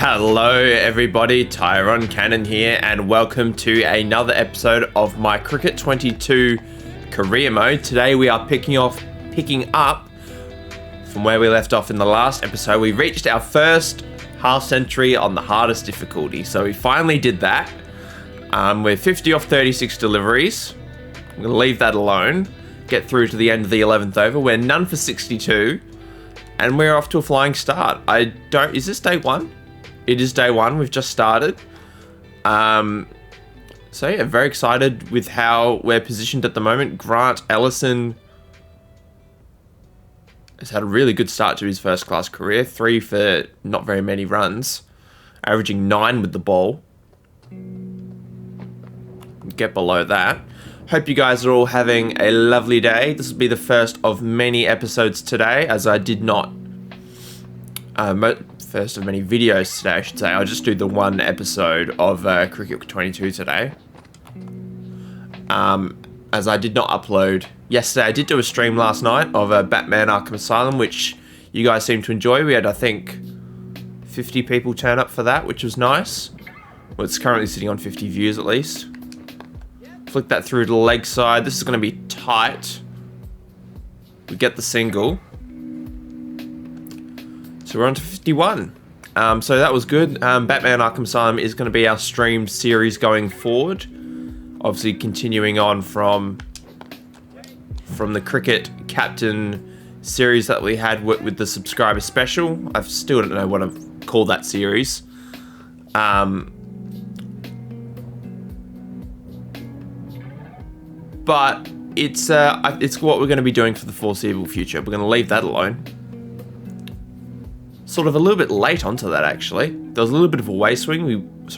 Hello everybody, Tyrone Cannon here, and welcome to another episode of my Cricket 22 career mode. Today we are picking up from where we left off in the last episode. We reached our first half century on the hardest difficulty, so we finally did that. We're 50 off 36 deliveries. I'm going to leave that alone. Get through to the end of the 11th over. We're none for 62, and we're off to a flying start. Is this day one? It is day one. We've just started. So yeah, very excited with how we're positioned at the moment. Grant Ellison has had a really good start to his first class career. 3 for not very many runs, averaging 9 with the ball. Get below that. Hope you guys are all having a lovely day. This will be the first of many episodes today, as I did not first of many videos today, I should say. I'll just do the one episode of Cricket 22 today. As I did not upload yesterday. I did do a stream last night of Batman Arkham Asylum, which you guys seemed to enjoy. We had, I think, 50 people turn up for that, which was nice. Well, it's currently sitting on 50 views at least. Flick that through to the leg side. This is going to be tight. We get the single. So we're on to 51. So that was good. Batman Arkham Asylum is going to be our streamed series going forward. Obviously continuing on from the Cricket Captain series that we had with the subscriber special. I still don't know what to call that series. But it's what we're going to be doing for the foreseeable future. We're going to leave that alone. Sort of a little bit late onto that, actually. There was a little bit of a way swing. A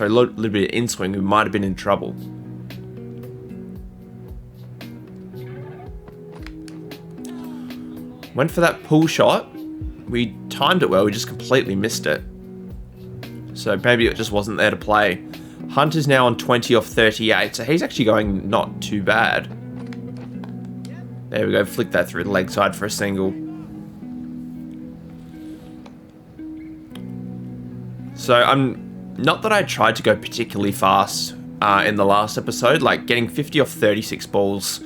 little bit of in swing. We might have been in trouble. Went for that pull shot. We timed it well. We just completely missed it. So maybe it just wasn't there to play. Hunt is now on 20 off 38, so he's actually going not too bad. There we go. Flick that through the leg side for a single. So not that I tried to go particularly fast in the last episode, like getting 50 off 36 balls.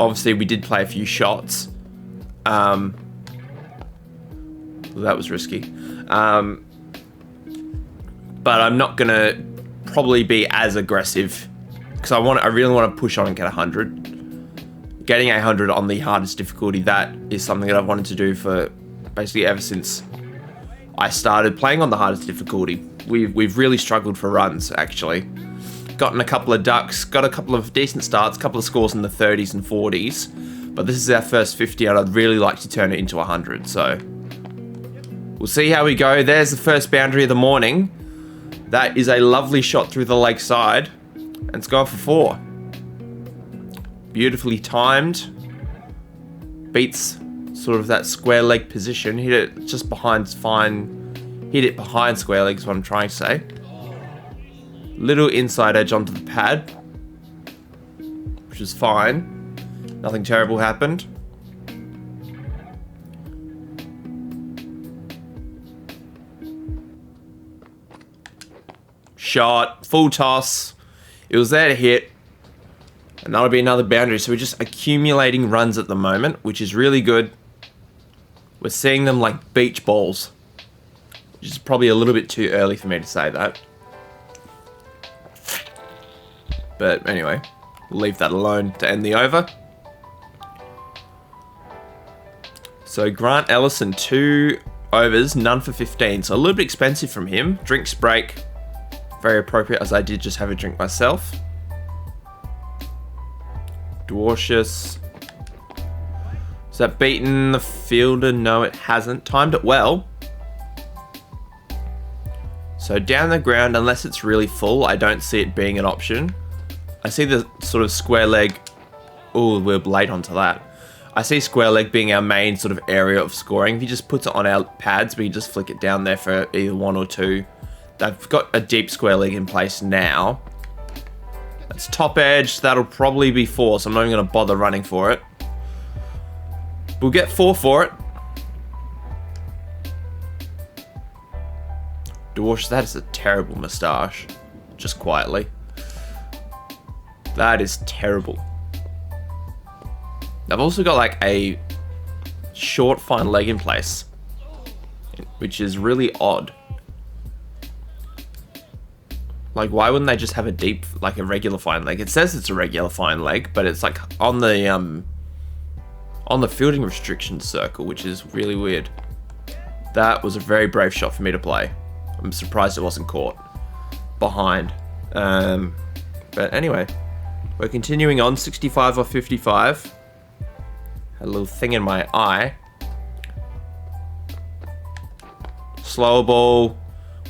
Obviously, we did play a few shots. That was risky. But I'm not gonna probably be as aggressive because I really want to push on and get 100. Getting 100 on the hardest difficulty, that is something that I've wanted to do for basically ever since I started playing on the hardest difficulty. We've really struggled for runs, actually. Gotten a couple of ducks, got a couple of decent starts, a couple of scores in the 30s and 40s, but this is our first 50 and I'd really like to turn it into 100, so we'll see how we go. There's the first boundary of the morning. That is a lovely shot through the leg side, and it's gone for 4. Beautifully timed. Beats sort of that square leg position. Hit it just behind, hit it behind square leg is what I'm trying to say. Little inside edge onto the pad, which is fine. Nothing terrible happened. Shot, full toss. It was there to hit. And that'll be another boundary. So we're just accumulating runs at the moment, which is really good. We're seeing them like beach balls, which is probably a little bit too early for me to say that. But anyway, we'll leave that alone to end the over. So Grant Ellison, 2 overs, none for 15. So a little bit expensive from him. Drinks break, very appropriate as I did just have a drink myself. Dwarcius. Has that beaten the fielder? No, it hasn't. Timed it well. So down the ground, unless it's really full, I don't see it being an option. I see the sort of square leg. Oh, we're late onto that. I see square leg being our main sort of area of scoring. If he just puts it on our pads, we can just flick it down there for either 1 or 2. They've got a deep square leg in place now. That's top edge. That'll probably be 4, so I'm not even going to bother running for it. We'll get 4 for it. Dwarsh, that is a terrible moustache. Just quietly. That is terrible. I've also got like a short fine leg in place, which is really odd. Like, why wouldn't they just have a deep, like a regular fine leg? It says it's a regular fine leg, but it's like on the fielding restrictions circle, which is really weird. That was a very brave shot for me to play. I'm surprised it wasn't caught behind. But anyway, we're continuing on. 65 or 55. Had a little thing in my eye. Slower ball.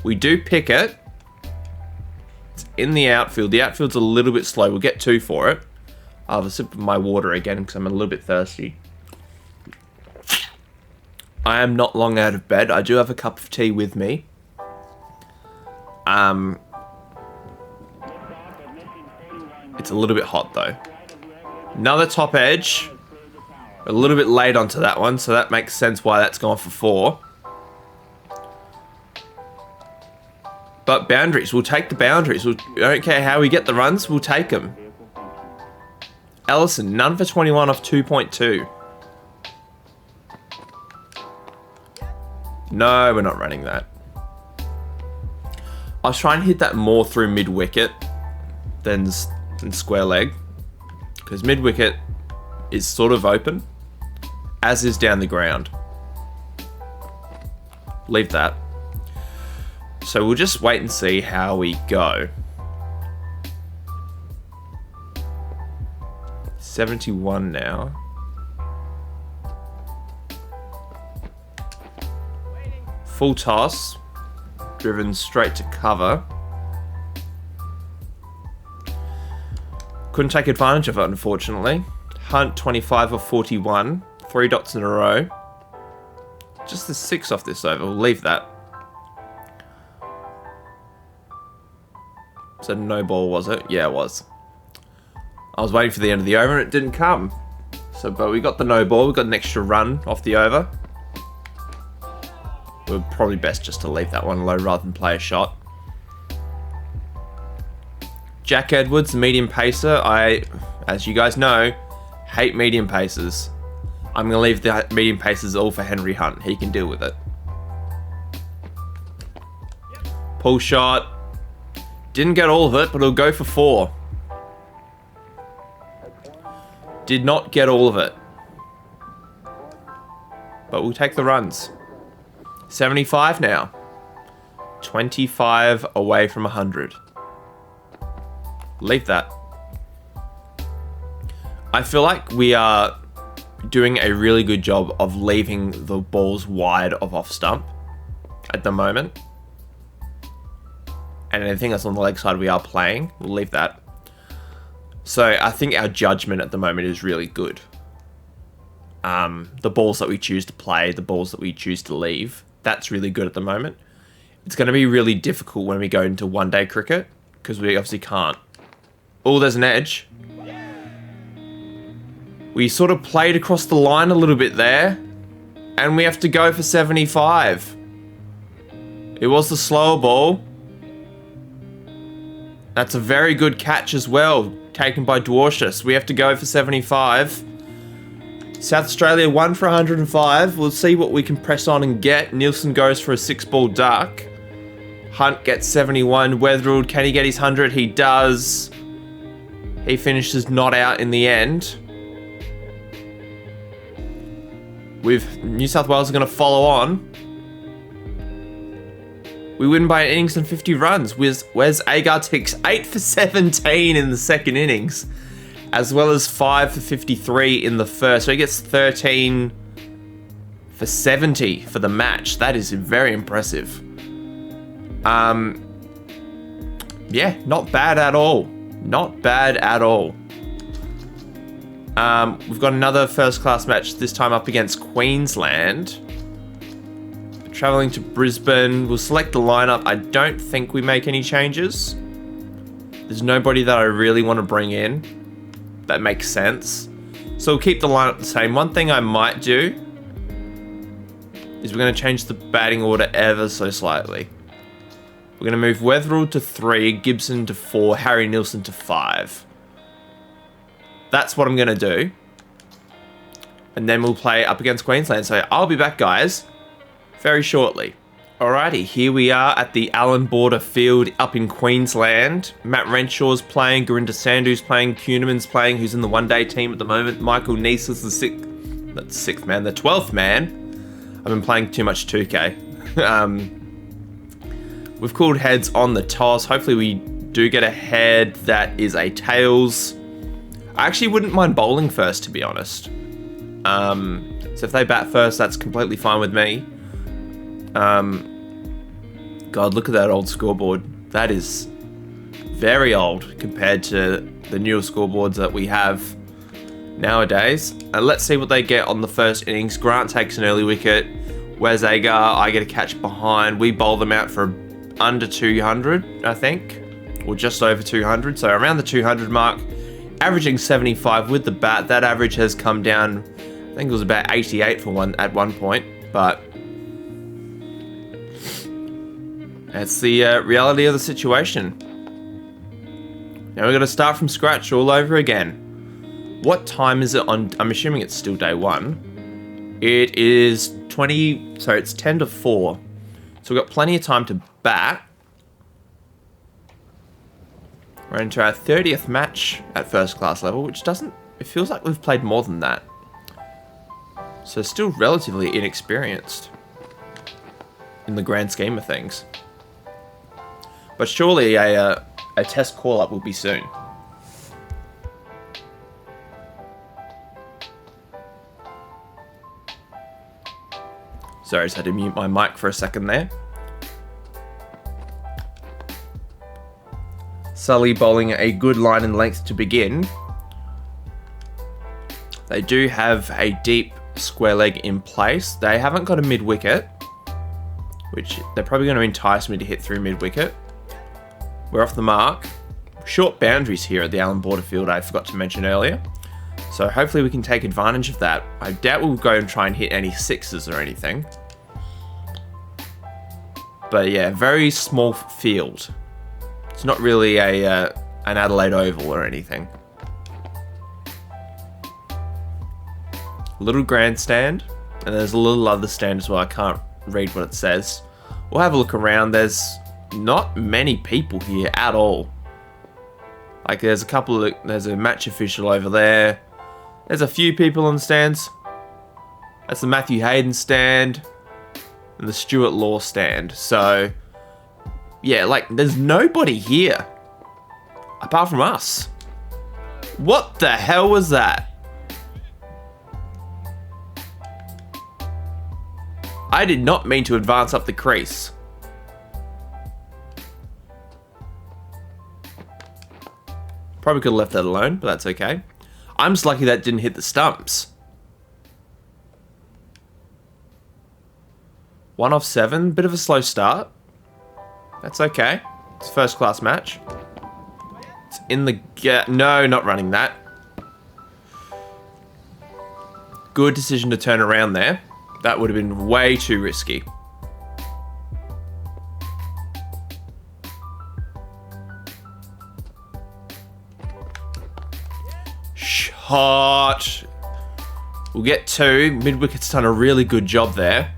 We do pick it. It's in the outfield. The outfield's a little bit slow. We'll get 2 for it. I'll have a sip of my water again because I'm a little bit thirsty. I am not long out of bed. I do have a cup of tea with me. It's a little bit hot though. Another top edge. A little bit late onto that one, so that makes sense why that's gone for 4. But boundaries, we'll take the boundaries. I don't care how we get the runs, we'll take them. Ellison, none for 21 off 2.2. No, we're not running that. I was trying to hit that more through mid-wicket than square leg. Because mid-wicket is sort of open, as is down the ground. Leave that. So we'll just wait and see how we go. 71 now. Full toss. Driven straight to cover. Couldn't take advantage of it, unfortunately. Hunt 25 or 41. 3 dots in a row. Just the 6 off this over. We'll leave that. So no ball, was it? Yeah, it was. I was waiting for the end of the over and it didn't come. So, but we got the no ball. We got an extra run off the over. We're probably best just to leave that one low rather than play a shot. Jack Edwards, medium pacer. As you guys know, hate medium pacers. I'm going to leave the medium pacers all for Henry Hunt. He can deal with it. Pull shot. Didn't get all of it, but it'll go for 4. Did not get all of it. But we'll take the runs. 75 now. 25 away from 100. Leave that. I feel like we are doing a really good job of leaving the balls wide of off stump at the moment. And anything that's on the leg side we are playing, we'll leave that. So I think our judgment at the moment is really good. The balls that we choose to play, the balls that we choose to leave, that's really good at the moment. It's going to be really difficult when we go into one-day cricket, because we obviously can't. Oh, there's an edge. We sort of played across the line a little bit there, and we have to go for 75. It was the slower ball. That's a very good catch as well, taken by Dwarshus. We have to go for 75. South Australia 1 for 105. We'll see what we can press on and get. Nielsen goes for a 6-ball duck. Hunt gets 71. Weatherald, can he get his 100? He does. He finishes not out in the end. With New South Wales are going to follow on. We win by an innings and 50 runs. Wes Agar takes 8 for 17 in the second innings, as well as 5 for 53 in the first. So he gets 13 for 70 for the match. That is very impressive. Yeah, not bad at all. Not bad at all. We've got another first class match, this time up against Queensland. Traveling to Brisbane. We'll select the lineup. I don't think we make any changes. There's nobody that I really want to bring in that makes sense. So we'll keep the lineup the same. One thing I might do is we're going to change the batting order ever so slightly. We're going to move Wetherell to 3, Gibson to 4, Harry Nilsson to 5. That's what I'm going to do. And then we'll play up against Queensland. So I'll be back, guys, very shortly. Alrighty, here we are at the Allan Border Field up in Queensland. Matt Renshaw's playing, Gurinder Sandhu's playing, Kuhneman's playing, who's in the one-day team at the moment. Michael Neese is the 12th man. I've been playing too much 2K. We've called heads on the toss. Hopefully we do get a head that is a tails. I actually wouldn't mind bowling first, to be honest. So if they bat first, that's completely fine with me. God, look at that old scoreboard. That is very old compared to the newer scoreboards that we have nowadays. And let's see what they get on the first innings. Grant takes an early wicket. Where's Agar? I get a catch behind. We bowl them out for under 200, I think. Or just over 200. So around the 200 mark. Averaging 75 with the bat. That average has come down, I think it was about 88 at one point. But that's the reality of the situation. Now we're going to start from scratch all over again. What time is it on? I'm assuming it's still day 1. It is it's 10 to 4. So we've got plenty of time to bat. We're into our 30th match at first class level, which it feels like we've played more than that. So still relatively inexperienced in the grand scheme of things. But surely a test call-up will be soon. Sorry, I just had to mute my mic for a second there. Sully bowling a good line and length to begin. They do have a deep square leg in place. They haven't got a mid-wicket, which they're probably going to entice me to hit through mid-wicket. We're off the mark. Short boundaries here at the Allan Border Field, I forgot to mention earlier. So hopefully we can take advantage of that. I doubt we'll go and try and hit any sixes or anything. But yeah, very small field. It's not really an Adelaide Oval or anything. Little grandstand, and there's a little other stand as well. I can't read what it says. We'll have a look around. There's not many people here at all. Like there's a match official over there. There's a few people on the stands. That's the Matthew Hayden stand and the Stuart Law stand. So yeah, like there's nobody here apart from us. What the hell was that? I did not mean to advance up the crease. Probably could have left that alone, but that's okay. I'm just lucky that didn't hit the stumps. 1 off 7, bit of a slow start. That's okay. It's a first class match. It's in the no, not running that. Good decision to turn around there. That would have been way too risky. Shot. We'll get 2. Mid-wicket's done a really good job there.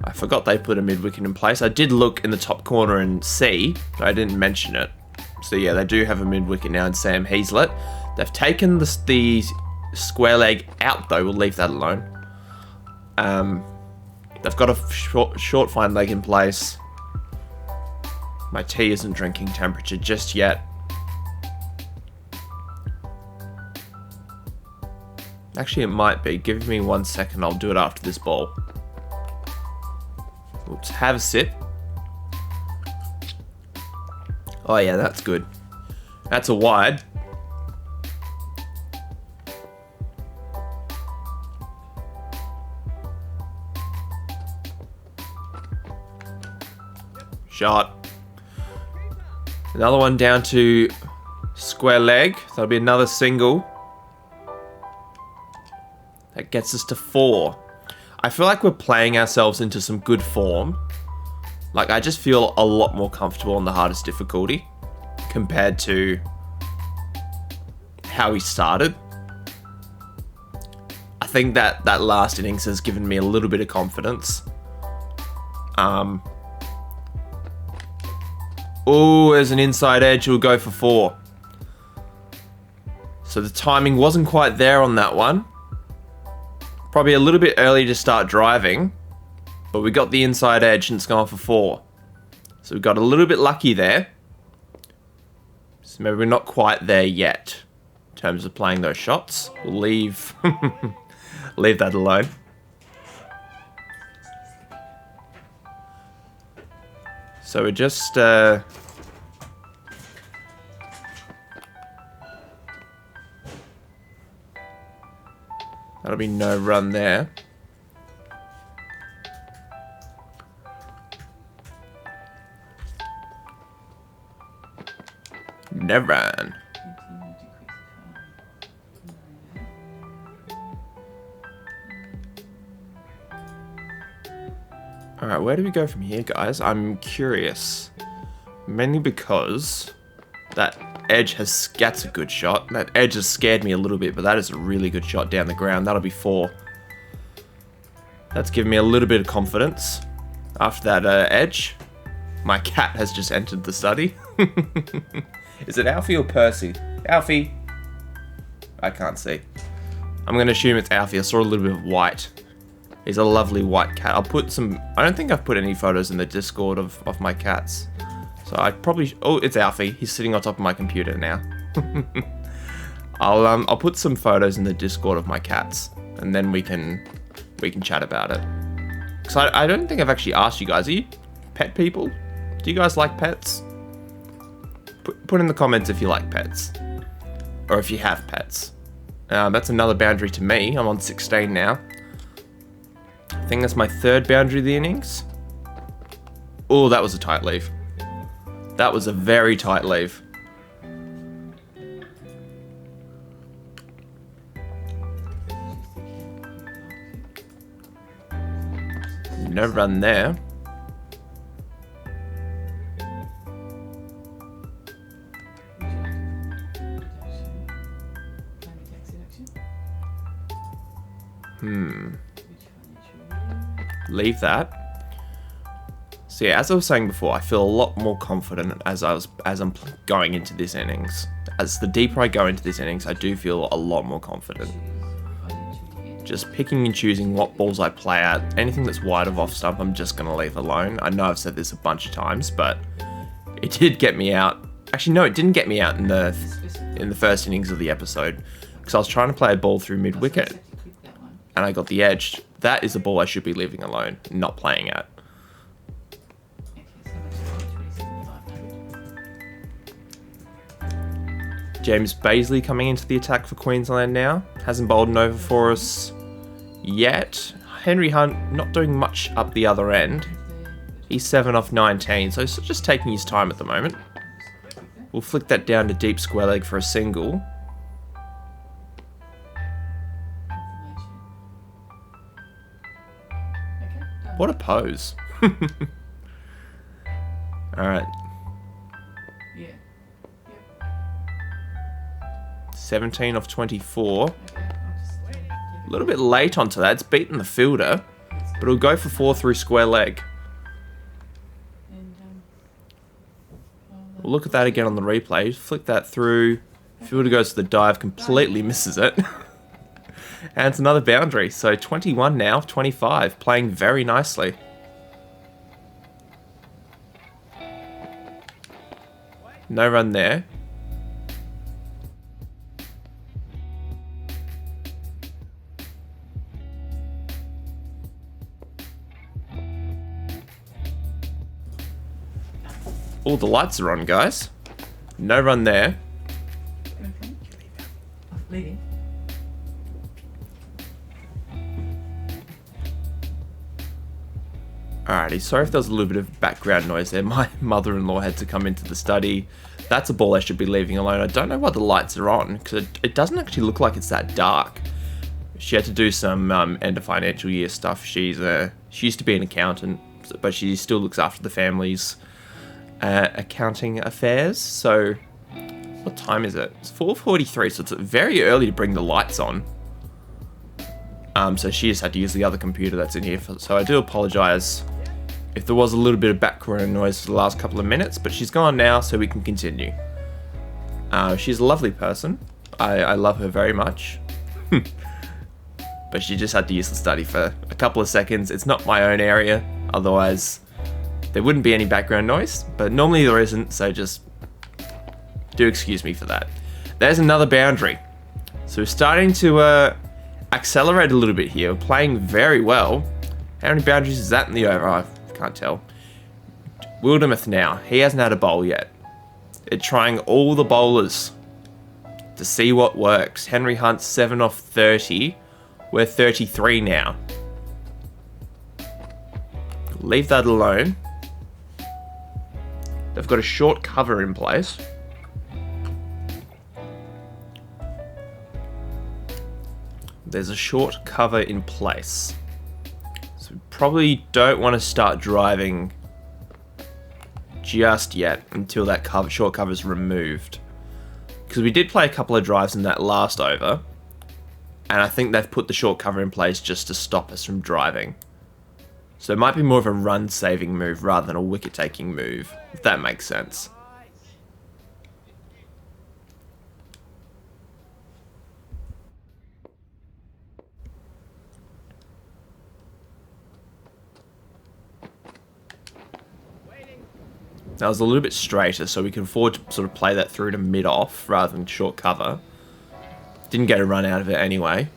I forgot they put a mid-wicket in place. I did look in the top corner and see, but I didn't mention it. So yeah, they do have a mid-wicket now in Sam Heazlett. They've taken the square leg out though. We'll leave that alone. They've got a short fine leg in place. My tea isn't drinking temperature just yet. Actually, it might be. Give me 1 second. I'll do it after this ball. Oops, have a sip. Oh yeah, that's good. That's a wide. Shot. Another one down to square leg. That'll be another single. That gets us to 4. I feel like we're playing ourselves into some good form. Like, I just feel a lot more comfortable on the hardest difficulty compared to how he started. I think that last innings has given me a little bit of confidence. Oh, there's an inside edge. We'll go for 4. So the timing wasn't quite there on that one. Probably a little bit early to start driving, but we got the inside edge and it's gone for 4. So we got a little bit lucky there. So maybe we're not quite there yet in terms of playing those shots. We'll leave leave that alone. So we're just that'll be no run there. No run. Alright, where do we go from here, guys? I'm curious. Mainly because that edge that's a good shot. That edge has scared me a little bit, but that is a really good shot down the ground. That'll be 4. That's given me a little bit of confidence. After that edge, my cat has just entered the study. Is it Alfie or Percy? Alfie! I can't see. I'm going to assume it's Alfie. I saw a little bit of white. He's a lovely white cat. I'll put some... I don't think I've put any photos in the Discord of my cats. So I probably... Oh, it's Alfie. He's sitting on top of my computer now. I'll put some photos in the Discord of my cats, and then we can chat about it. Because I don't think I've actually asked you guys. Are you pet people? Do you guys like pets? Put in the comments if you like pets, or if you have pets. That's another boundary to me. I'm on 16 now. I think that's my 3rd boundary of the innings. Oh, that was a tight leave. That was a very tight leave. No run there. Leave that. So yeah, as I was saying before, I feel a lot more confident as I'm going into this innings. As the deeper I go into this innings, I do feel a lot more confident. Just picking and choosing what balls I play at. Anything that's wide of off stump, I'm just gonna leave alone. I know I've said this a bunch of times, but it did get me out. Actually, no, it didn't get me out in the first innings of the episode, because I was trying to play a ball through mid wicket, and I got the edge. That is the ball I should be leaving alone, not playing at. James Bazley coming into the attack for Queensland now. Hasn't bowled an over for us yet. Henry Hunt not doing much up the other end. He's 7 off 19, so he's just taking his time at the moment. We'll flick that down to deep square leg for a single. What a pose. Alright. 17 off 24. A little bit late onto that. It's beaten the fielder, but it'll go for 4 through square leg. We'll look at that again on the replay. Flick that through. Fielder goes to the dive, completely misses it. And it's another boundary. So 21 now, 25. Playing very nicely. No run there. All the lights are on, guys. No run there. Leaving. Alrighty, sorry if there was a little bit of background noise there. My mother-in-law had to come into the study. That's a ball I should be leaving alone. I don't know why the lights are on, because it doesn't actually look like it's that dark. She had to do some end of financial year stuff. She used to be an accountant, but she still looks after the family's accounting affairs. So, what time is it? It's 4:43, so it's very early to bring the lights on. So she just had to use the other computer that's in here. So I do apologize if there was a little bit of background noise for the last couple of minutes, but she's gone now, so we can continue. She's a lovely person. I love her very much. But she just had to use the study for a couple of seconds. It's not my own area, otherwise there wouldn't be any background noise, but normally there isn't, so just do excuse me for that. There's another boundary. So we're starting to accelerate a little bit here. We're playing very well. How many boundaries is that in the over? I can't tell. Wildermuth now. He hasn't had a bowl yet. They're trying all the bowlers to see what works. Henry Hunt 7 off 30. We're 33 now. Leave that alone. They've got a short cover in place. There's a short cover in place. So we probably don't want to start driving just yet until that short cover is removed. Because we did play a couple of drives in that last over, and I think they've put the short cover in place just to stop us from driving. So it might be more of a run-saving move rather than a wicket-taking move, if that makes sense. That was a little bit straighter, so we can afford to sort of play that through to mid-off rather than short cover. Didn't get a run out of it anyway.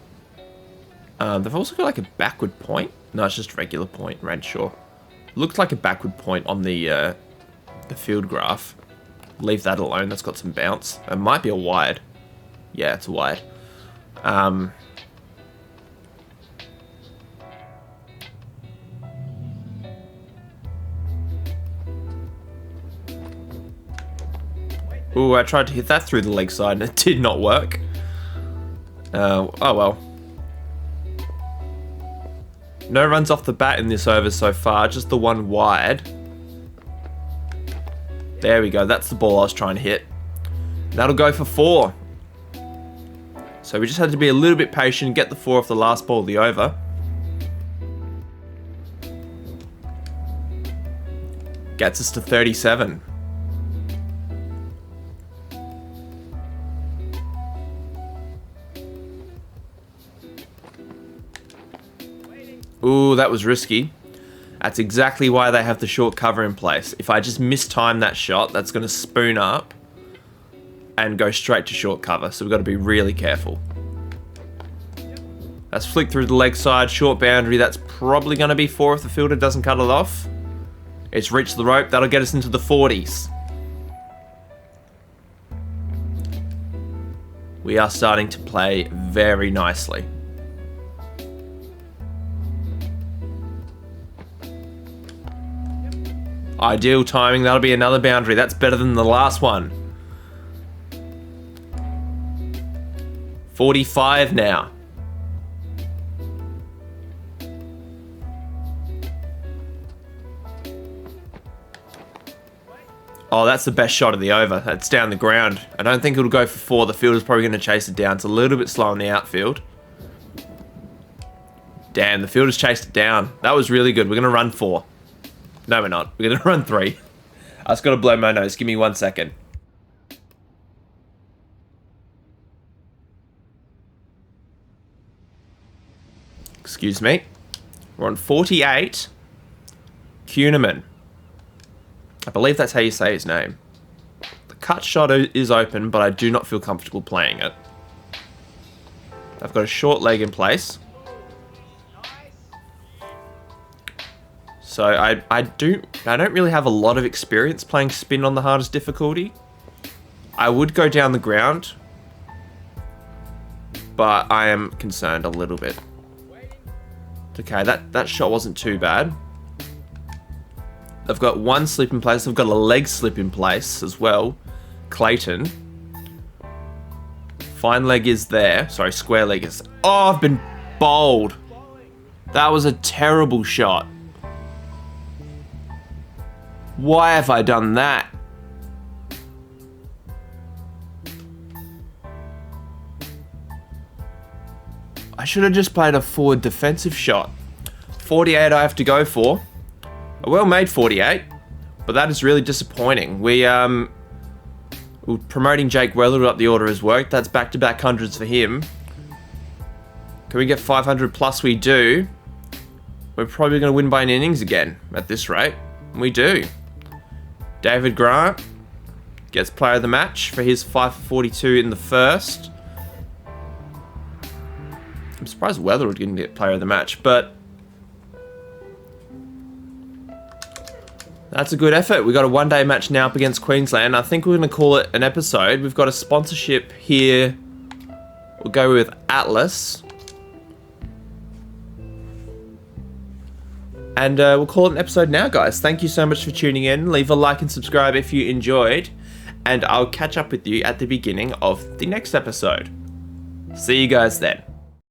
They've also got like a backward point. No, it's just a regular point, Renshaw. Looked like a backward point on the field graph. Leave that alone, that's got some bounce. It might be a wide. Yeah, it's a wide. Ooh, I tried to hit that through the leg side and it did not work. Oh well. No runs off the bat in this over so far, just the one wide. There we go, that's the ball I was trying to hit. That'll go for 4. So we just had to be a little bit patient, get the 4 off the last ball of the over. Gets us to 37. Ooh, that was risky. That's exactly why they have the short cover in place. If I just mistime that shot, that's going to spoon up and go straight to short cover. So we've got to be really careful. That's flicked through the leg side, short boundary. That's probably going to be 4 if the fielder doesn't cut it off. It's reached the rope. That'll get us into the 40s. We are starting to play very nicely. Ideal timing, that'll be another boundary. That's better than the last one. 45 now. Oh, that's the best shot of the over. That's down the ground. I don't think it'll go for 4. The fielder's probably going to chase it down. It's a little bit slow in the outfield. Damn, the fielder's chased it down. That was really good. We're going to run 4. No, we're not. We're going to run 3. I just got to blow my nose. Give me 1 second. Excuse me. We're on 48. Kuhneman. I believe that's how you say his name. The cut shot is open, but I do not feel comfortable playing it. I've got a short leg in place. So I don't really have a lot of experience playing spin on the hardest difficulty. I would go down the ground, but I am concerned a little bit. Okay, that shot wasn't too bad. They've got 1 slip in place. They've got a leg slip in place as well. Clayton. Fine leg is there. Sorry, square leg is... Oh, I've been bowled. That was a terrible shot. Why have I done that? I should have just played a forward defensive shot. 48 I have to go for. A well-made 48, but that is really disappointing. We're promoting Jake Weatherwood up the order has worked. That's back-to-back hundreds for him. Can we get 500 plus? We do. We're probably going to win by an innings again at this rate. We do. David Grant gets player of the match for his 5 for 42 in the first. I'm surprised Weatherwood didn't get player of the match, but that's a good effort. We've got a one-day match now up against Queensland. I think we're going to call it an episode. We've got a sponsorship here. We'll go with Atlas. And we'll call it an episode now, guys. Thank you so much for tuning in. Leave a like and subscribe if you enjoyed. And I'll catch up with you at the beginning of the next episode. See you guys then.